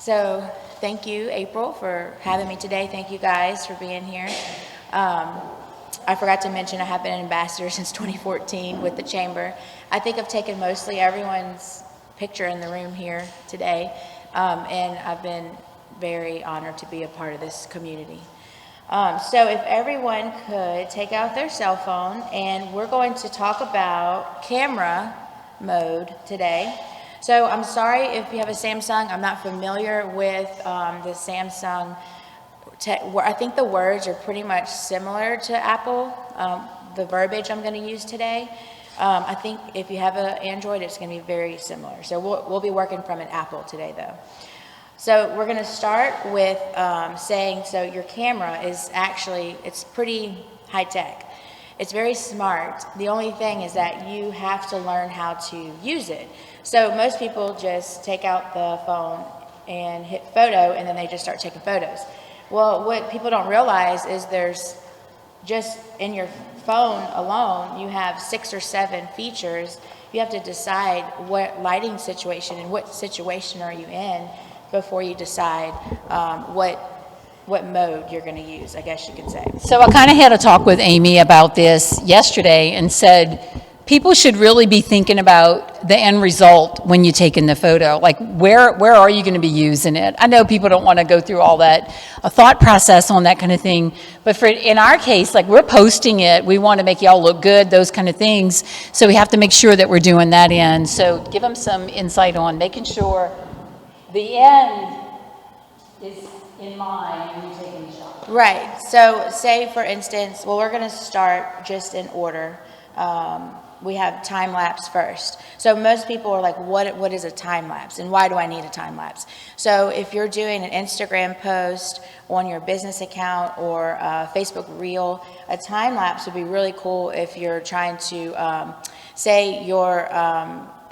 So thank you, April, for having me today. Thank you guys for being here. I forgot to mention I have been an ambassador since 2014 with the Chamber. I think I've taken mostly everyone's picture in the room here today, and I've been very honored to be a part of this community. So if everyone could take out their cell phone, and we're going to talk about camera mode today. So I'm sorry if you have a Samsung. I'm not familiar with the Samsung. I think the words are pretty much similar to Apple, the verbiage I'm going to use today. I think if you have an Android, it's going to be very similar. So we'll be working from an Apple today, though. So we're going to start with saying, so your camera is actually, it's pretty high tech. It's very smart. The only thing is that you have to learn how to use it. So most people just take out the phone and hit photo, and then they just start taking photos. Well, what people don't realize is there's just in your phone alone, you have 6 or 7 features. You have to decide what lighting situation and what situation are you in before you decide what mode you're going to use, I guess you could say. So I kind of had a talk with Amy about this yesterday and said people should really be thinking about the end result when you're taking the photo. Like, where are you going to be using it? I know people don't want to go through all that a thought process on that kind of thing, but in our case, like, we're posting it. We want to make y'all look good, those kind of things. So we have to make sure that we're doing that end. So give them some insight on making sure the end is in mind when you're taking the shot. Right. So say, for instance, well, we're going to start just in order. We have time lapse first. So most people are like, what is a time lapse and why do I need a time lapse? So if you're doing an Instagram post on your business account or a Facebook reel, a time lapse would be really cool if you're trying to, say you're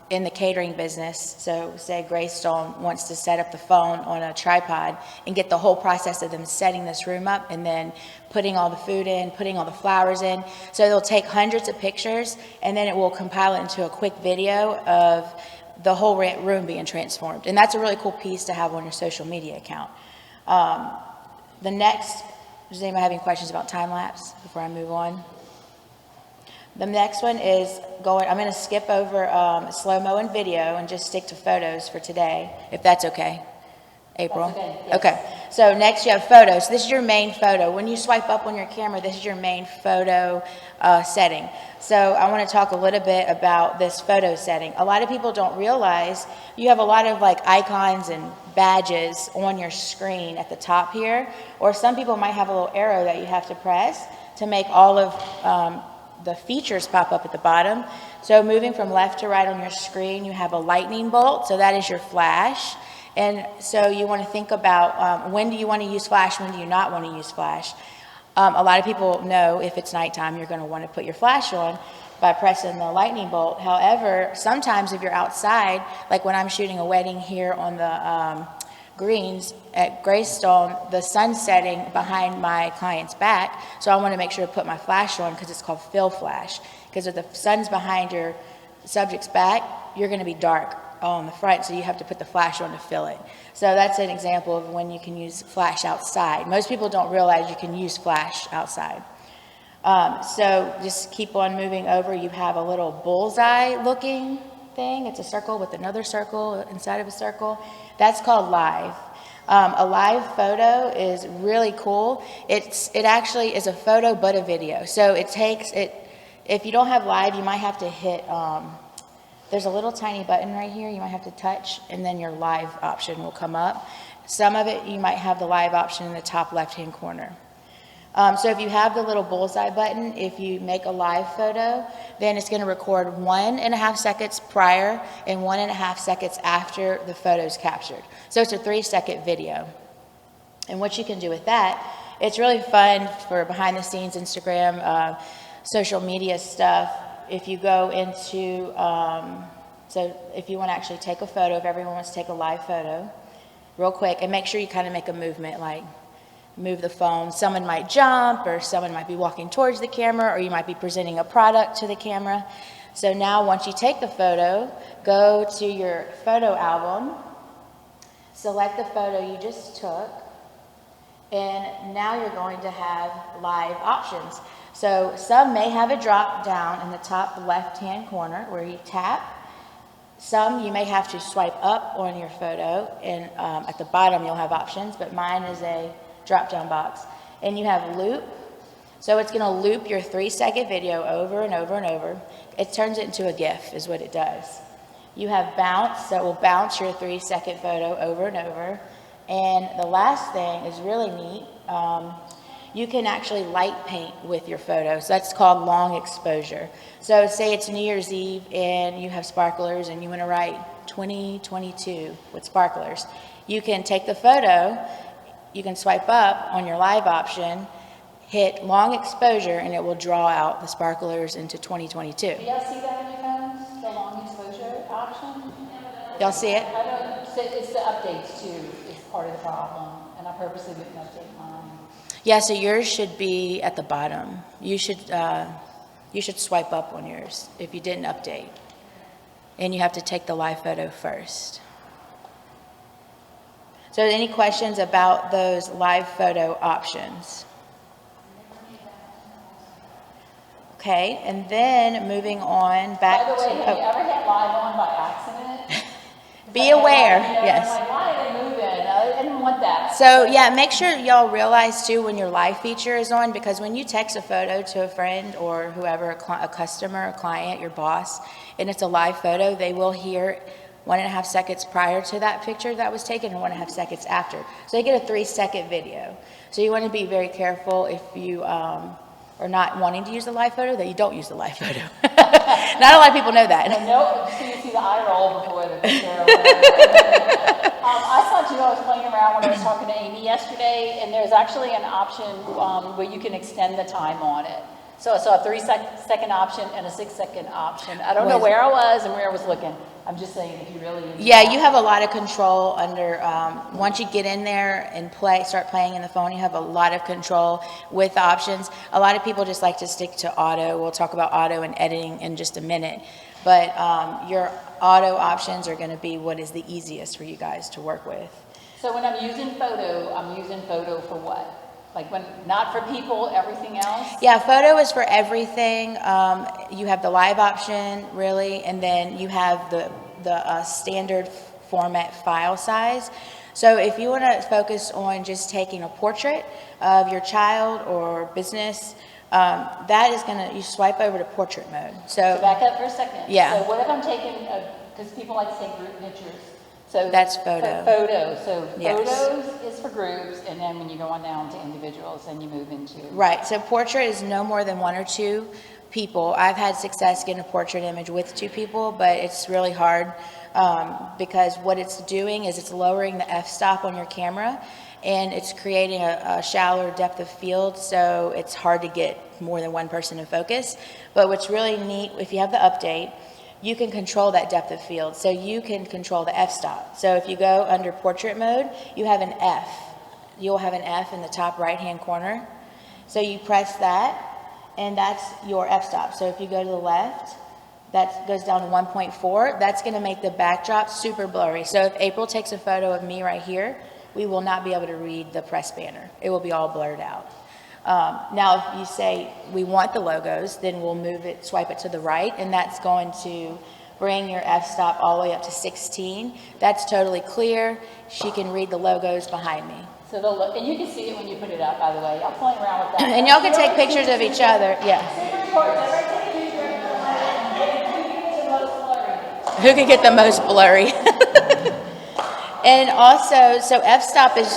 in the catering business. So say Greystone wants to set up the phone on a tripod and get the whole process of them setting this room up and then putting all the food in, putting all the flowers in. So they'll take hundreds of pictures and then it will compile it into a quick video of the whole room being transformed. And that's a really cool piece to have on your social media account. Does anybody have any questions about time lapse before I move on? The next one is I'm going to skip over slow-mo and video and just stick to photos for today, if that's okay. April? That's okay, yes. Okay. So next you have photos. This is your main photo. When you swipe up on your camera, this is your main photo setting. So I want to talk a little bit about this photo setting. A lot of people don't realize you have a lot of like icons and badges on your screen at the top here, or some people might have a little arrow that you have to press to make all of the features pop up at the bottom. So moving from left to right on your screen, you have a lightning bolt, so that is your flash. And so you want to think about when do you want to use flash, when do you not want to use flash. A lot of people know if it's nighttime, you're going to want to put your flash on by pressing the lightning bolt. However, sometimes if you're outside, like when I'm shooting a wedding here on the greens at Greystone, the sun's setting behind my client's back, so I want to make sure to put my flash on because it's called fill flash. Because if the sun's behind your subject's back, you're going to be dark on the front, so you have to put the flash on to fill it. So that's an example of when you can use flash outside. Most people don't realize you can use flash outside. So just keep on moving over. You have a little bullseye looking thing. It's a circle with another circle inside of a circle. That's called live. A live photo is really cool. It actually is a photo but a video. So if you don't have live, you might have to hit, there's a little tiny button right here you might have to touch, and then your live option will come up. Some of it, you might have the live option in the top left-hand corner. So if you have the little bullseye button, if you make a live photo, then it's going to record 1.5 seconds prior and 1.5 seconds after the photo is captured. So it's a 3-second video. And what you can do with that, it's really fun for behind the scenes Instagram, social media stuff. If you go into, so if you want to actually take a photo, if everyone wants to take a live photo, real quick, and make sure you kind of make a movement, like move the phone. Someone might jump, or someone might be walking towards the camera, or you might be presenting a product to the camera. So now once you take the photo, go to your photo album. select the photo you just took, and now you're going to have live options. So some may have a drop down in the top left-hand corner where you tap. Some you may have to swipe up on your photo, and at the bottom you'll have options, but mine is a drop-down box. And you have loop, so it's going to loop your 3-second video over and over and over. It turns it into a GIF is what it does. You have bounce, so it will bounce your 3-second photo over and over. And the last thing is really neat. You can actually light paint with your photo. So that's called long exposure. So say it's New Year's Eve and you have sparklers and you want to write 2022 with sparklers. You can take the photo, you can swipe up on your live option, hit long exposure, and it will draw out the sparklers into 2022. Do y'all see that on your phones, the long exposure option? Y'all see it? I don't, it's the updates too, is part of the problem, and I purposely didn't update mine. Yeah, so yours should be at the bottom. You should swipe up on yours if you didn't update. And you have to take the live photo first. So any questions about those live photo options? Okay, and then moving on back By the way, to... have you ever had live on by accident? Be aware, You know, yes. I'm like, why are they moving? I didn't want that. So yeah, make sure y'all realize too when your live feature is on, because when you text a photo to a friend or whoever, a customer, a client, your boss, and it's a live photo, they will hear 1.5 seconds prior to that picture that was taken and 1.5 seconds after. So they get a 3-second video. So you want to be very careful if you are not wanting to use the live photo, that you don't use the live photo. Not a lot of people know that. Nope, so you see the eye roll before the picture. I saw too, I was playing around when I was talking to Amy yesterday, and there's actually an option where you can extend the time on it. So I saw a 3-second option and a 6-second option. I don't know where I was and where I was looking. I'm just saying if you really use Yeah, you have a lot of control under, once you get in there and start playing in the phone, you have a lot of control with the options. A lot of people just like to stick to auto. We'll talk about auto and editing in just a minute. But your auto options are going to be what is the easiest for you guys to work with. So when I'm using photo for what? Like when, not for people, everything else? Yeah, photo is for everything. You have the live option, really, and then you have the standard format file size. So if you want to focus on just taking a portrait of your child or business, that is going to, you swipe over to portrait mode. So back up for a second. Yeah. So what if I'm taking, because people like to take group pictures. So That's photo. So Yes. photos is for groups, and then when you go on down to individuals, then you move into. Right, so portrait is no more than 1 or 2 people. I've had success getting a portrait image with 2 people, but it's really hard because what it's doing is it's lowering the f-stop on your camera, and it's creating a shallower depth of field, so it's hard to get more than one person in focus. But what's really neat, if you have the update, you can control that depth of field. So you can control the f-stop. So if you go under portrait mode, you have an F. You'll have an F in the top right-hand corner. So you press that, and that's your f-stop. So if you go to the left, that goes down to 1.4. That's going to make the backdrop super blurry. So if April takes a photo of me right here, we will not be able to read the press banner. It will be all blurred out. Now, if you say we want the logos, then we'll move it, swipe it to the right, and that's going to bring your f-stop all the way up to 16. That's totally clear. She can read the logos behind me. So and you can see it when you put it up, by the way. I'm playing around with that. And y'all can take pictures of each other. Yeah. Who can get the most blurry? And also, so f-stop is...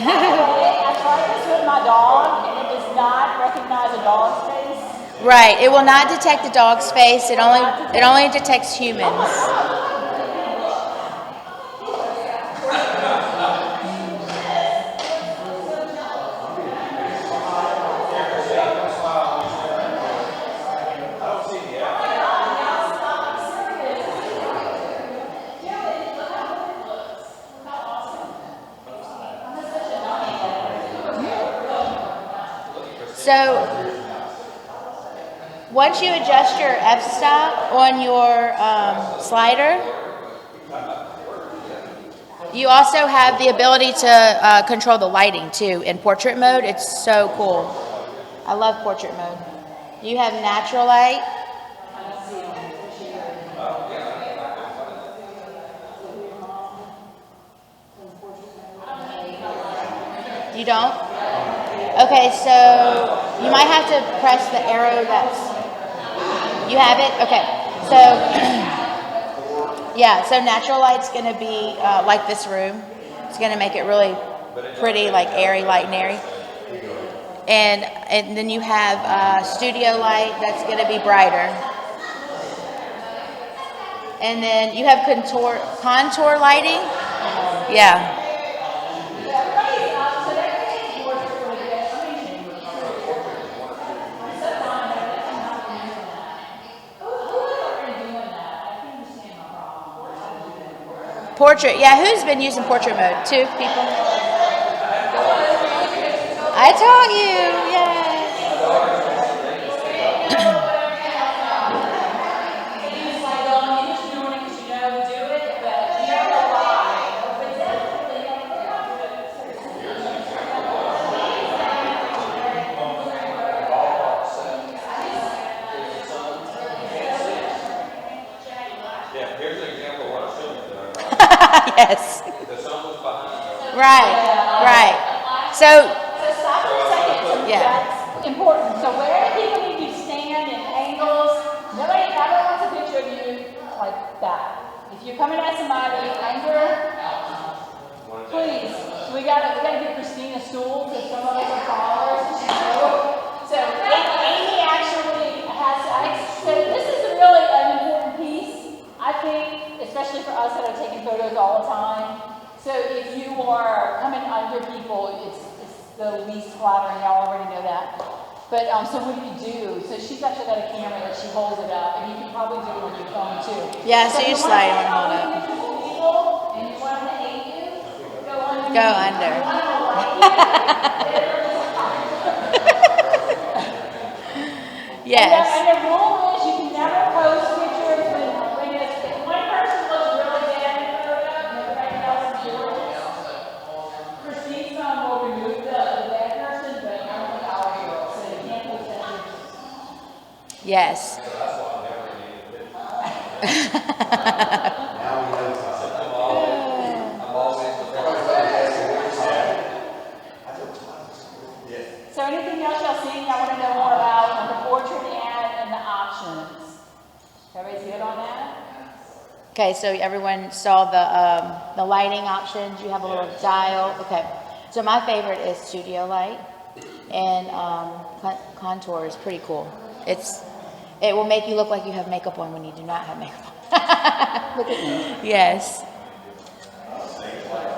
I tried this with my dog, and it does not recognize a dog's face. Right, it will not detect the dog's face. It only detects humans. So Once you adjust your f-stop on your slider, you also have the ability to control the lighting too. In portrait mode, it's so cool. I love portrait mode. You have natural light. You don't? Okay, so you might have to press the arrow that's... You have it? Okay. So, yeah, so natural light's going to be like this room. It's going to make it really pretty, like airy, light and airy. And then you have studio light that's going to be brighter. And then you have contour lighting. Yeah. Portrait, yeah, who's been using portrait mode? 2 people? I taught you, yes. Yes. Right, right. So, stop for a second. Yeah. That's important. So where do people need to stand in angles? Nobody ever wants a picture of you like that. If you're coming at somebody, anger, please. We gotta give Christina stools if some of us are followers. So Amy actually has. So this is really an important piece, I think, especially for us that are taking photos all the time. So if you are coming under people, it's the least flattering. Y'all already know that. But so what do you do? So she's actually got a camera that she holds it up, and you can probably do it on your phone too. Yeah, so you slide it on hold up. And you want them to hate you? Go under. Yes. And the rule is you can never post pictures when one person looks really bad in the photo and everybody else is doing it. Christine's son will remove the bad person, but I don't think I'll do it. So you can't post that picture. Yes. So anything else y'all seen y'all want to know more about the portrait and the options? Everybody's good on that? Okay, so everyone saw the lighting options. You have a little dial. Okay, so my favorite is studio light, and contour is pretty cool. It will make you look like you have makeup on when you do not have makeup on. Look at me. Yes.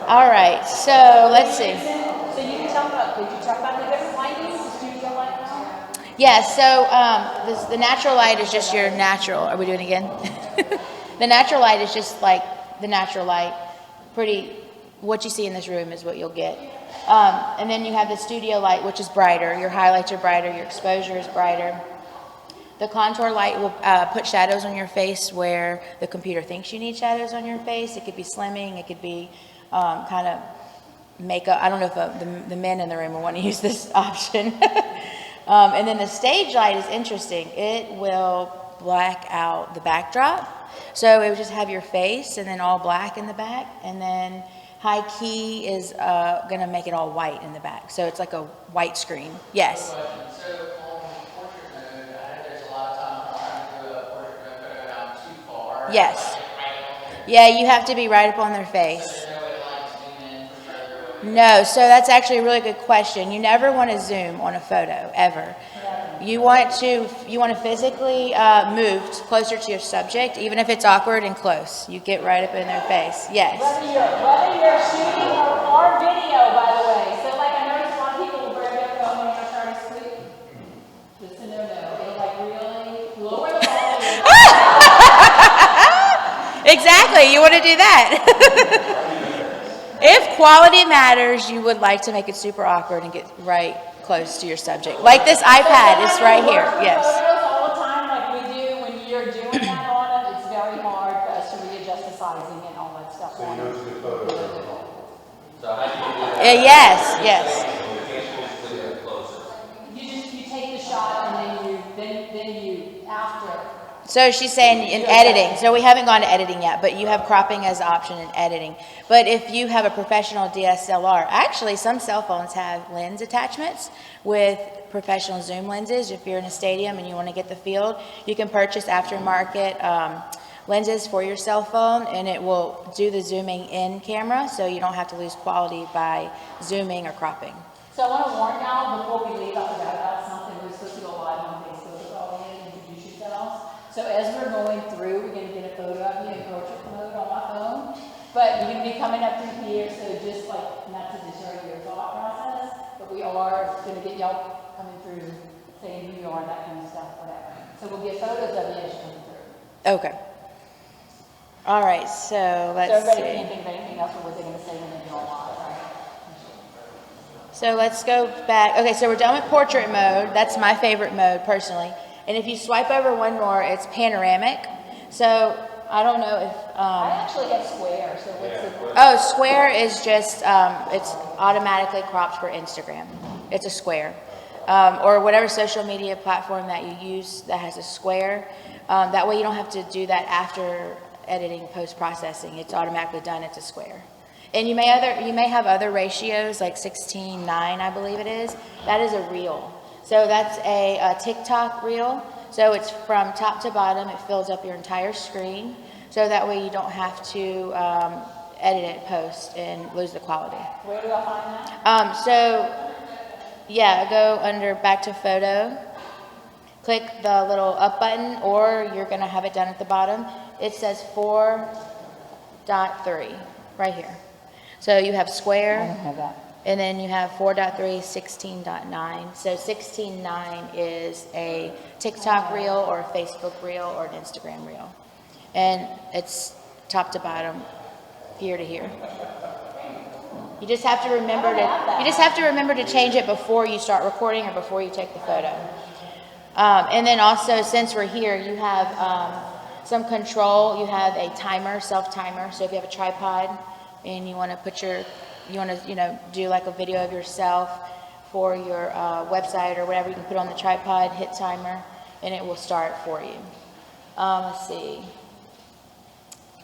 All right, so let's see. So you can talk about, did you talk about the different lightings, the studio light now? Yeah, so the natural light is just your natural. Are we doing it again? The natural light is just like the natural light. What you see in this room is what you'll get. And then you have the studio light, which is brighter. Your highlights are brighter. Your exposure is brighter. The contour light will put shadows on your face where the computer thinks you need shadows on your face. It could be slimming. It could be kind of makeup. I don't know if the men in the room will want to use this option. And then the stage light is interesting. It will black out the backdrop. So it would just have your face and then all black in the back. And then high key is going to make it all white in the back. So it's like a white screen. Yes. So on portrait mode, I know there's a lot of times trying to do a portrait mode photo down too far. Yes. Yeah, you have to be right up on their face. No, so that's actually a really good question. You never want to zoom on a photo, ever. You want to physically move closer to your subject, even if it's awkward and close. You get right up in their face. Yes. Whether you're shooting or video, by the way. So like I noticed a lot of people will bring their phone when they're trying to sleep. Just a no-no. They like really lower the volume. Exactly. You want to do that. If quality matters, you would like to make it super awkward and get right close to your subject. Like this iPad is right here. Yes. All the time we're doing that on them, it's very hard for us to readjust the sizing and all that stuff on them. So how do you do that? Yes, yes. You take the shot and then you after. So she's saying in editing. So we haven't gone to editing yet, but you have cropping as an option in editing. But if you have a professional DSLR, actually some cell phones have lens attachments with professional zoom lenses. If you're in a stadium and you want to get the field, you can purchase aftermarket lenses for your cell phone, and it will do the zooming in camera, so you don't have to lose quality by zooming or cropping. So I want to warn y'all before we leave, I forgot about something. We're supposed to go live on Facebook with all of you and introduce yourselves. So as we're going through, we're going to get a photo of you in portrait mode on my phone. But you're going to be coming up through here, so just like, not to deter your thought process, but we are going to get y'all coming through, saying who you are, that kind of stuff, whatever. So we'll get photos of you as you come through. Okay. All right, so So let's everybody see. can't think of anything else, or what they're going to say when they go live, right? So let's go back. Okay, so we're done with portrait mode. That's my favorite mode personally. And if you swipe over one more, it's panoramic. So I don't know if, I actually have square, so what's the... oh, square is just, it's automatically cropped for Instagram. It's a square. Or whatever social media platform that you use that has a square. That way you don't have to do that after editing, post-processing. It's automatically done, it's a square. And you may have other ratios, like 16:9, I believe it is. That is a reel. So that's a TikTok reel. So it's from top to bottom. It fills up your entire screen. So that way you don't have to edit it post and lose the quality. Where do I find that? So yeah, go under back to photo. Click the little up button, or you're going to have it down at the bottom. It says 4.3 right here. So you have square. I don't have that. And then you have 4.3, 16.9. So 16.9 is a TikTok reel or a Facebook reel or an Instagram reel. And it's top to bottom, here to here. You just have to remember to change it before you start recording or before you take the photo. And then also, since we're here, you have some control. You have a timer, self-timer. So if you have a tripod and you want to do like a video of yourself for your website or whatever, you can put on the tripod, hit timer, and it will start for you. Let's see.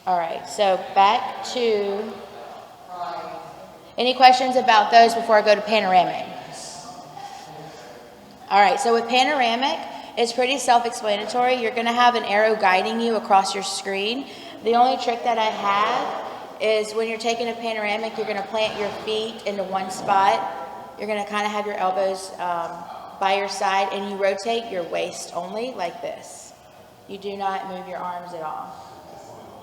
All right, so back to, any questions about those before I go to panoramic? All right, so with panoramic, it's pretty self-explanatory. You're going to have an arrow guiding you across your screen. The only trick that I have is when you're taking a panoramic, you're going to plant your feet into one spot. You're going to kind of have your elbows by your side, and you rotate your waist only like this. You do not move your arms at all.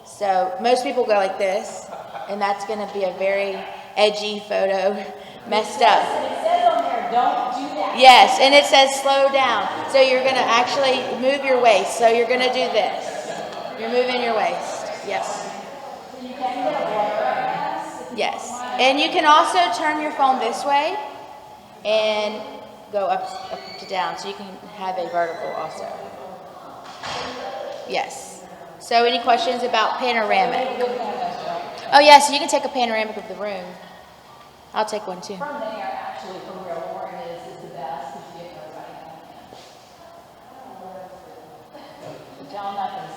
So most people go like this, and that's going to be a very edgy photo, messed up. And it says on there, don't do that. Yes, and it says slow down. So you're going to actually move your waist. So you're going to do this. You're moving your waist. Yes. So you can get a blur, I guess. Yes. And you can also turn your phone this way and go up to down. So you can have a vertical also. Yes. So any questions about panoramic? Oh, yeah, so you can take a panoramic of the room. I'll take one too. From there, actually, from where Lauren is the best, because you get everybody coming in. Tell nothing.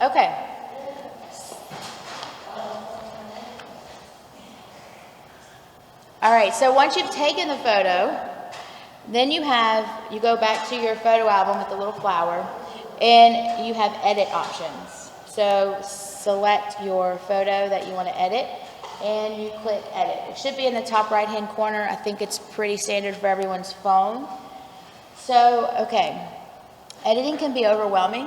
Okay. All right, so once you've taken the photo, then you go back to your photo album with the little flower, and you have edit options. So select your photo that you want to edit, and you click edit. It should be in the top right-hand corner. I think it's pretty standard for everyone's phone. So, okay, editing can be overwhelming.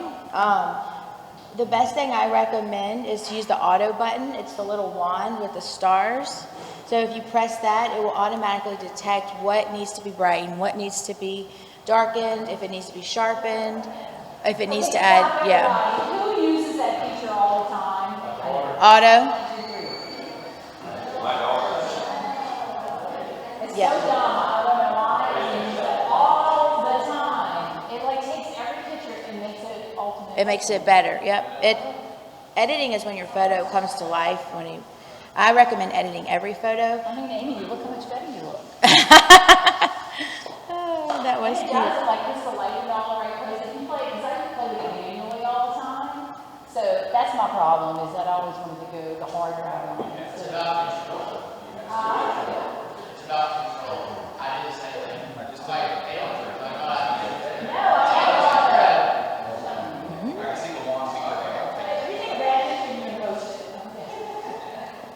The best thing I recommend is to use the auto button. It's the little wand with the stars. So if you press that, it will automatically detect what needs to be brightened, what needs to be darkened, if it needs to be sharpened, if it needs to add, yeah. Who uses that feature all the time? Auto. It's Yeah. so dumb. I don't know why. I use it all the time. It like takes every picture It makes it better. Yep. Editing is when your photo comes to life. I recommend editing every photo. I mean, Amy, you look how much better you look. Oh, that was It cute. does, like, just the lighting all right, because if you play, because I play with it manually all the time. So that's my problem, is that I always wanted to go the hard route on it. It's about control. It's about control. I didn't say that. I just like failed. Like, oh, I did it.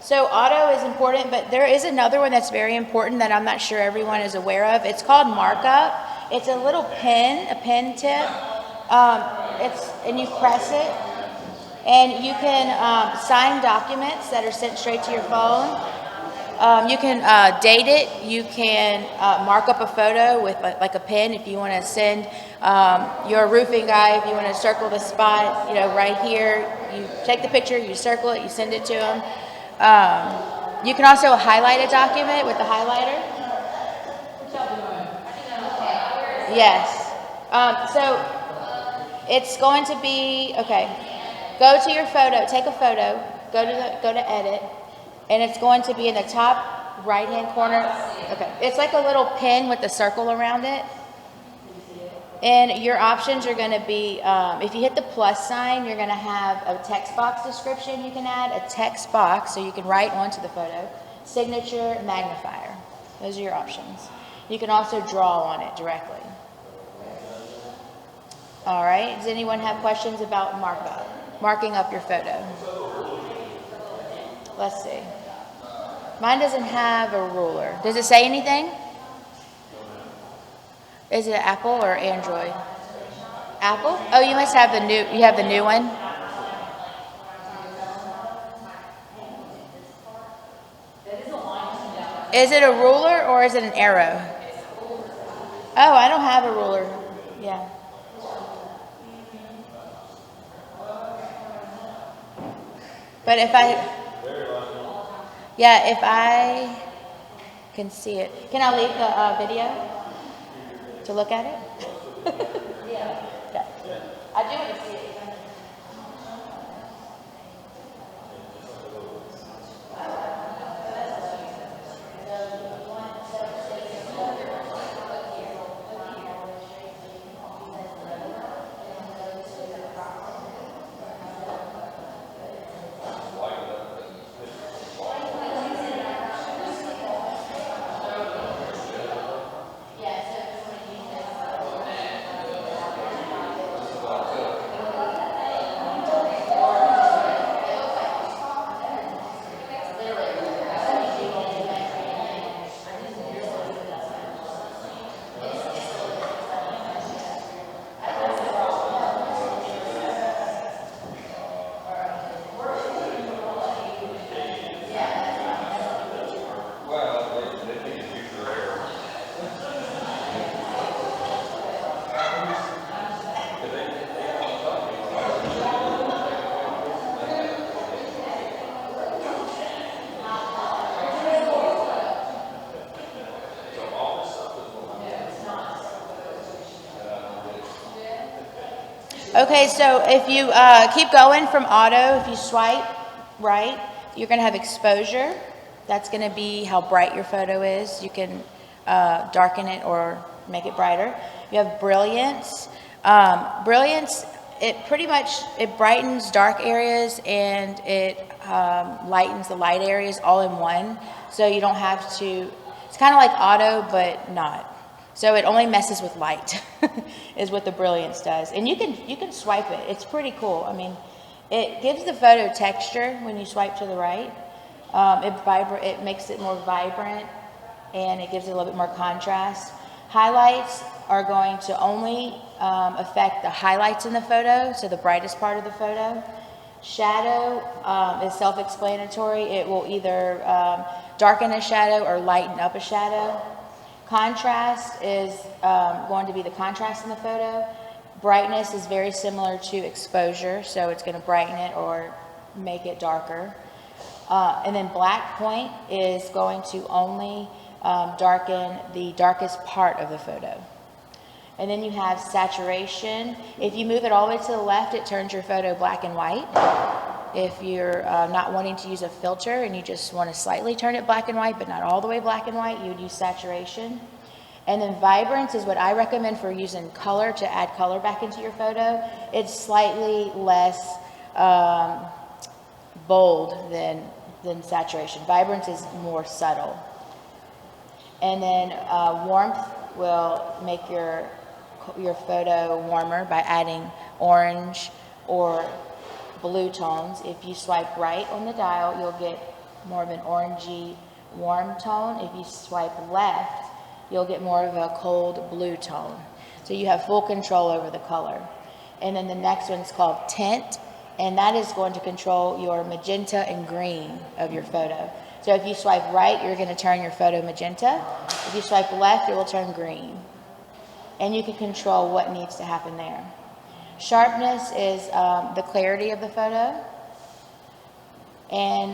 So auto is important, but there is another one that's very important that I'm not sure everyone is aware of. It's called markup. It's a little pin, a pen tip. And you press it, and you can sign documents that are sent straight to your phone. You can date it. You can mark up a photo with like a pen if you want to send your roofing guy, if you want to circle the spot, right here. You take the picture, you circle it, you send it to him. You can also highlight a document with the highlighter. Yes. So it's going to be, okay, go to your photo, take a photo, go to edit, and it's going to be in the top right-hand corner. Okay, it's like a little pin with a circle around it. And your options are going to be, if you hit the plus sign, you're going to have a text box description you can add, a text box so you can write onto the photo, signature, magnifier. Those are your options. You can also draw on it directly. All right, does anyone have questions about marking up your photo? Let's see. Mine doesn't have a ruler. Does it say anything? Is it Apple or Android? Apple? Oh, you must have you have the new one? Is it a ruler or is it an arrow? Oh, I don't have a ruler. Yeah. But if I can see it. Can I leave the video to look at it? Yeah. Okay. I do want to see it. Okay, so if you keep going from auto, if you swipe right, you're going to have exposure. That's going to be how bright your photo is. You can darken it or make it brighter. You have brilliance. Brilliance, it brightens dark areas and it lightens the light areas all in one. So you don't have to, it's kind of like auto, but not. So it only messes with light, is what the brilliance does. And you can swipe it. It's pretty cool. I mean, it gives the photo texture when you swipe to the right. It makes it more vibrant, and it gives it a little bit more contrast. Highlights are going to only affect the highlights in the photo, so the brightest part of the photo. Shadow is self-explanatory. It will either darken a shadow or lighten up a shadow. Contrast is going to be the contrast in the photo. Brightness is very similar to exposure, so it's going to brighten it or make it darker. And then black point is going to only darken the darkest part of the photo. And then you have saturation. If you move it all the way to the left, it turns your photo black and white. If you're not wanting to use a filter and you just want to slightly turn it black and white, but not all the way black and white, you would use saturation. And then vibrance is what I recommend for using color to add color back into your photo. It's slightly less bold than saturation. Vibrance is more subtle. And then warmth will make your photo warmer by adding orange or blue tones. If you swipe right on the dial, you'll get more of an orangey warm tone. If you swipe left, you'll get more of a cold blue tone. So you have full control over the color. And then the next one's called tint, and that is going to control your magenta and green of your photo. So if you swipe right, you're going to turn your photo magenta. If you swipe left, it will turn green. And you can control what needs to happen there. Sharpness is the clarity of the photo. And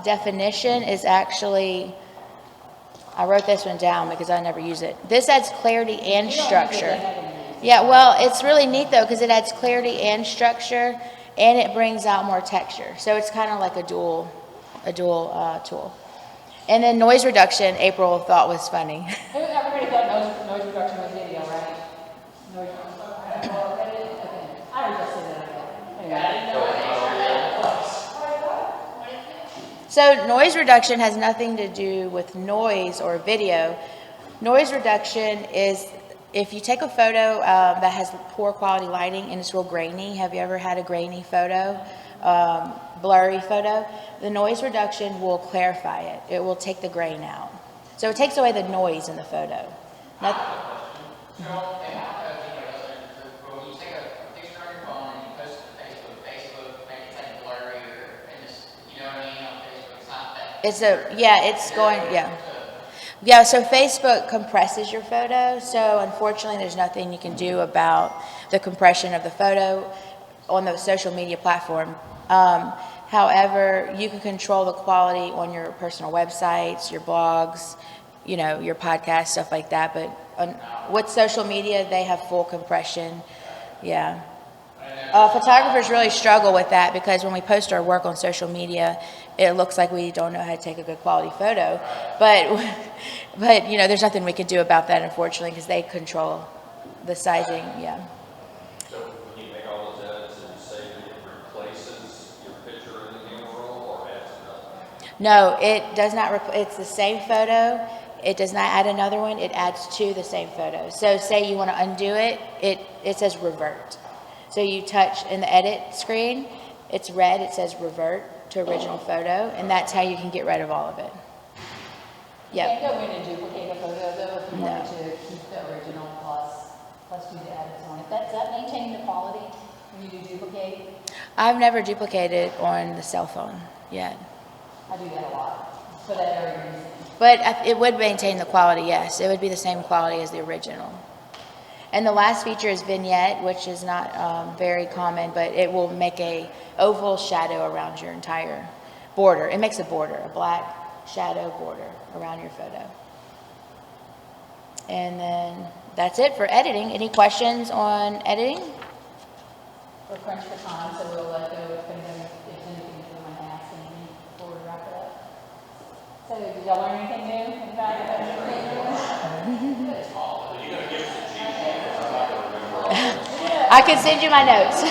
definition is actually, I wrote this one down because I never use it. This adds clarity and structure. Yeah, well, it's really neat though because it adds clarity and structure, and it brings out more texture. So it's kind of like a dual tool. And then noise reduction, April thought was funny. Everybody thought noise reduction was video, right? Noise reduction. I would just say that again. So noise reduction has nothing to do with noise or video. Noise reduction is if you take a photo that has poor quality lighting and it's real grainy. Have you ever had a grainy photo? Blurry photo? The noise reduction will clarify it. It will take the grain out. So it takes away the noise in the photo. When you take a picture on your phone and you post it to Facebook, maybe it's like blurry and just, you know what I mean, on Facebook, it's not that. Yeah, so Facebook compresses your photo, so unfortunately there's nothing you can do about the compression of the photo on the social media platform. However, you can control the quality on your personal websites, your blogs, your podcasts, stuff like that, but with social media, they have full compression. Yeah. Photographers really struggle with that because when we post our work on social media, it looks like we don't know how to take a good quality photo. But there's nothing we can do about that, unfortunately, because they control the sizing. Yeah. So when you make all those edits and you save it, it replaces your picture or anything overall, or adds another? No, it does not. It's the same photo. It does not add another one. It adds to the same photo. So say you want to undo it, it says revert. So you touch in the edit screen, it's red, it says revert to original photo, and that's how you can get rid of all of it. You can't go in and duplicate a photo though if you No. wanted to keep the original plus do the edits on it. Does that maintain the quality when you do duplicate? I've never duplicated on the cell phone yet. I do that a lot for that very reason. But it would maintain the quality, yes. It would be the same quality as the original. And the last feature is vignette, which is not very common, but it will make a oval shadow around your entire border. It makes a border, a black shadow border around your photo. And then that's it for editing. Any questions on editing? We're crunched for time, so we'll let go if anything you want to ask anything before we wrap it up. So did y'all learn anything new about anything new? I can send you my notes.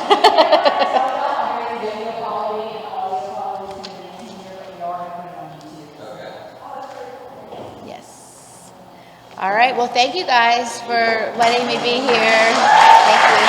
Yes. All right. Well, thank you guys for letting me be here. Thank you.